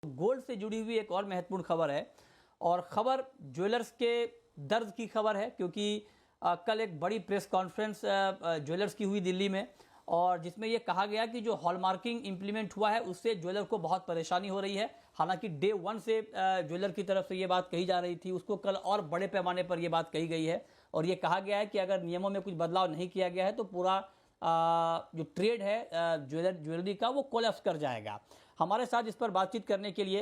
Gold से जुड़ी हुई एक और महत्वपूर्ण खबर है और खबर ज्वेलर्स के दर्द की खबर है, क्योंकि कल एक बड़ी प्रेस कॉन्फ्रेंस ज्वेलर्स की हुई दिल्ली में, और जिसमें यह कहा गया कि जो हॉलमार्किंग इंप्लीमेंट हुआ है उससे ज्वेलर को बहुत परेशानी हो रही है। हालांकि डे 1 से ज्वेलर की तरफ से ये बात कही जा रही थी, उसको कल और बड़े पैमाने पर यह बात कही गई है और ये कहा गया है कि अगर नियमों में कुछ बदलाव नहीं किया गया है तो पूरा जो ट्रेड है ज्वेलरी का वो कोलैप्स कर जाएगा। हमारे साथ इस पर बातचीत करने के लिए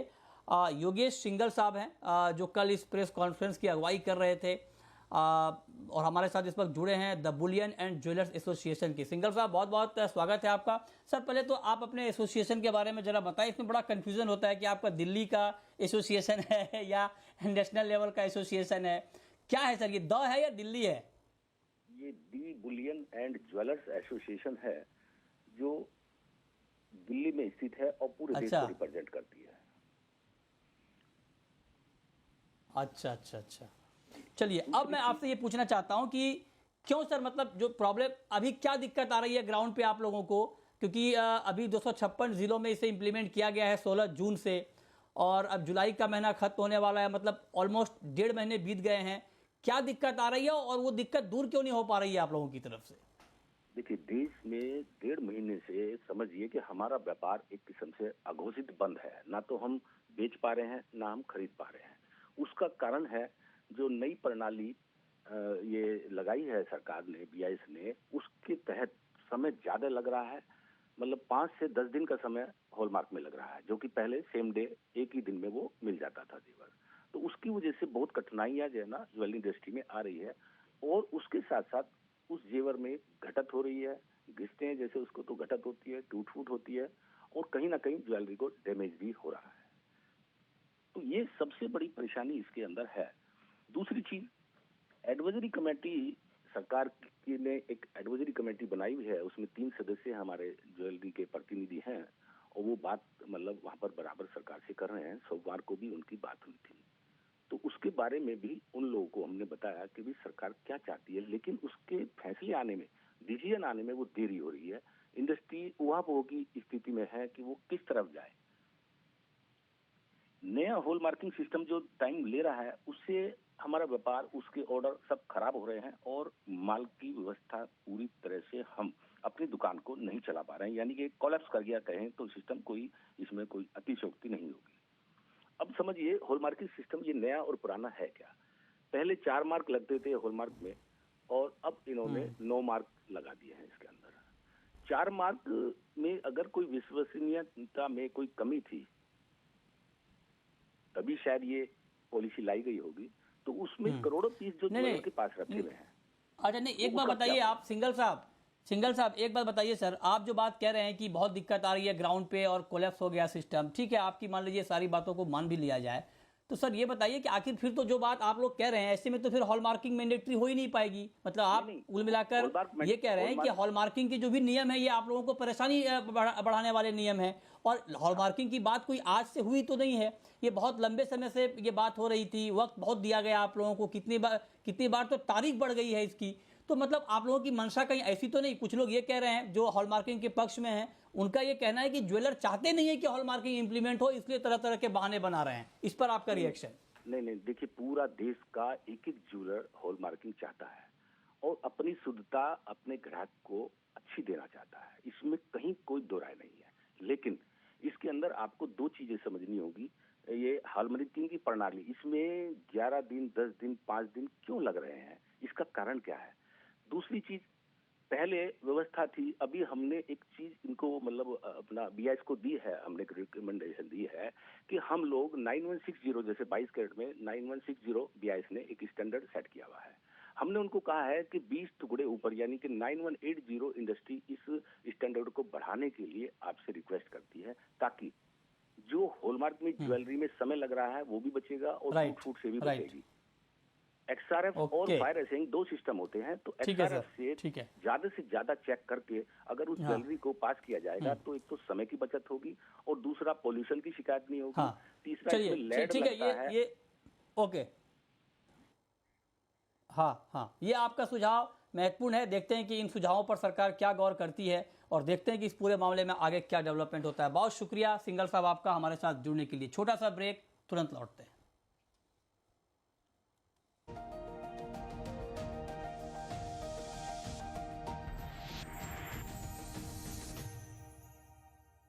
योगेश सिंघल साहब हैं, जो कल इस प्रेस कॉन्फ्रेंस की अगुवाई कर रहे थे और हमारे साथ इस वक्त जुड़े हैं the Boolean and jewellers association के। सिंघल साहब, बहुत बहुत स्वागत है आपका। सर, पहले तो आप अपने एसोसिएशन के बारे में जरा बताएं। इसमें बड़ा कंफ्यूजन होता है कि आपका दिल्ली का एसोसिएशन है या नेशनल लेवल का एसोसिएशन है, क्या है सर? ये द है या दिल्ली है? ये दी बुलियन एंड ज्वेलर्स एसोसिएशन है, जो दिल्ली में स्थित है और पूरे देश को रिप्रेजेंट करती है। अच्छा। चलिए, अब मैं आपसे ये पूछना चाहता हूं कि क्यों सर, मतलब जो प्रॉब्लम अभी क्या दिक्कत आ रही है ग्राउंड पे आप लोगों को, क्योंकि अभी 256 जिलों में इसे इंप्लीमेंट किया गया है 16 जून से और अब जुलाई का महीना खत्म होने वाला है, मतलब ऑलमोस्ट 1.5 महीने बीत गए हैं। क्या दिक्कत आ रही है और वो दिक्कत दूर क्यों नहीं हो पा रही है आप लोगों की तरफ से? देखिए, देश में 1.5 महीने से समझिए कि हमारा व्यापार एक किस्म से अघोषित बंद है। ना तो हम बेच पा रहे हैं, ना हम खरीद पा रहे हैं। उसका कारण है जो नई प्रणाली ये लगाई है सरकार ने, BIS ने, उसके तहत समय ज्यादा लग रहा है। मतलब 5 से 10 दिन का समय हॉलमार्क में लग रहा है, जो कि पहले सेम डे एक ही दिन में वो मिल जाता था जेवर। तो उसकी वजह से बहुत कठिनाइयां जो है ना ज्वेलरी इंडस्ट्री में आ रही है और उसके साथ साथ उस जेवर में घटत हो रही है, घिसते हैं जैसे उसको तो घटत होती है, टूट फूट होती है और कहीं ना कहीं ज्वेलरी को डैमेज भी हो रहा है। तो ये सबसे बड़ी परेशानी इसके अंदर है। दूसरी चीज, एडवाइजरी कमेटी, सरकार की ने एक एडवाइजरी कमेटी बनाई हुई है, उसमें 3 सदस्य हमारे ज्वेलरी के प्रतिनिधि हैं और वो बात मतलब वहां पर बराबर सरकार से कर रहे हैं। सोमवार को भी उनकी बात हुई थी, तो उसके बारे में भी उन लोगों को हमने बताया कि भी सरकार क्या चाहती है, लेकिन उसके फैसले आने में, डिसीजन आने में वो देरी हो रही है। इंडस्ट्री उहापोह की स्थिति में है कि वो किस तरफ जाए। नया हॉलमार्किंग सिस्टम जो टाइम ले रहा है उससे हमारा व्यापार, उसके ऑर्डर सब खराब हो रहे हैं और माल की व्यवस्था पूरी तरह से हम अपनी दुकान को नहीं चला पा रहे हैं। यानी कि कोलैप्स कर गया कहें तो सिस्टम, कोई इसमें कोई अतिशयोक्ति नहीं होगी। अब समझिए, हॉलमार्किंग सिस्टम ये नया और पुराना है क्या। पहले 4 मार्क लगते थे हॉलमार्क में और अब इन्होंने 9 मार्क लगा दिए हैं इसके अंदर। 4 मार्क में अगर कोई विश्वसनीयता में कोई कमी थी तभी शायद ये पॉलिसी लाई गई होगी। तो उसमें करोड़ों पीस जो ज्वेलर के पास रखे हुए हैं। अच्छा, नहीं, एक बात बताइए आप सिंघल साहब, एक बात बताइए सर, आप जो बात कह रहे हैं कि बहुत दिक्कत आ रही है ग्राउंड पे और कोलैप्स हो गया सिस्टम, ठीक है, आपकी मान लीजिए सारी बातों को मान भी लिया जाए, तो सर ये बताइए कि आखिर फिर तो जो बात आप लोग कह रहे हैं, ऐसे में तो फिर हॉलमार्किंग मैंडेटरी हो ही नहीं पाएगी। मतलब आप कुल मिलाकर ये कह रहे हैं कि हॉलमार्किंग के जो भी नियम है ये आप लोगों को परेशानी बढ़ाने वाले नियम है, और हॉलमार्किंग की बात कोई आज से हुई तो नहीं है, ये बहुत लंबे समय से ये बात हो रही थी, वक्त बहुत दिया गया आप लोगों को, कितनी बार तो तारीख बढ़ गई है इसकी। तो मतलब आप लोगों की मंशा कहीं ऐसी तो नहीं? कुछ लोग ये कह रहे हैं जो हॉलमार्किंग के पक्ष में हैं, उनका ये कहना है कि ज्वेलर चाहते नहीं है कि हॉलमार्किंग इंप्लीमेंट हो, इसलिए तरह तरह के बहाने बना रहे हैं। इस पर आपका रिएक्शन? नहीं, देखिए, पूरा देश का एक एक ज्वेलर हॉलमार्किंग चाहता है और अपनी शुद्धता अपने ग्राहक को अच्छी देना चाहता है, इसमें कहीं कोई दो राय नहीं है। लेकिन इसके अंदर आपको 2 चीजें समझनी होगी। ये हॉलमार्किंग की प्रणाली, इसमें 11 दिन, 10 दिन, 5 दिन क्यों लग रहे हैं, इसका कारण क्या है? दूसरी चीज, पहले व्यवस्था थी, अभी हमने एक चीज इनको मतलब अपना BIS को दी है, हमने एक रिकमेंडेशन दी है कि हम लोग 9160, जैसे 22 कैरेट में 9160 BIS ने एक स्टैंडर्ड सेट किया हुआ है। हमने उनको कहा है कि 20 टुकड़े ऊपर यानी कि 9180 इंडस्ट्री इस स्टैंडर्ड को बढ़ाने के लिए आपसे रिक्वेस्ट करती है, ताकि जो हॉलमार्क में ज्वेलरी में समय लग रहा है वो भी बचेगा और टूट फूट से भी बचेगी। XRF और फायर एसेंग 2 सिस्टम होते हैं, तो XRF से ज्यादा से ज्यादा चेक करके अगर उस ज्वेलरी को पास किया जाएगा तो एक तो समय की बचत होगी और दूसरा पोल्यूशन की शिकायत नहीं होगी। तीसरा इसमें लेड लगता है। ये ओके, हाँ, ये आपका सुझाव महत्वपूर्ण है। देखते हैं कि इन सुझावों पर सरकार क्या गौर करती है और देखते हैं कि इस पूरे मामले में आगे क्या डेवलपमेंट होता है। बहुत शुक्रिया सिंघल साहब आपका हमारे साथ जुड़ने के लिए। छोटा सा ब्रेक, तुरंत लौटते हैं।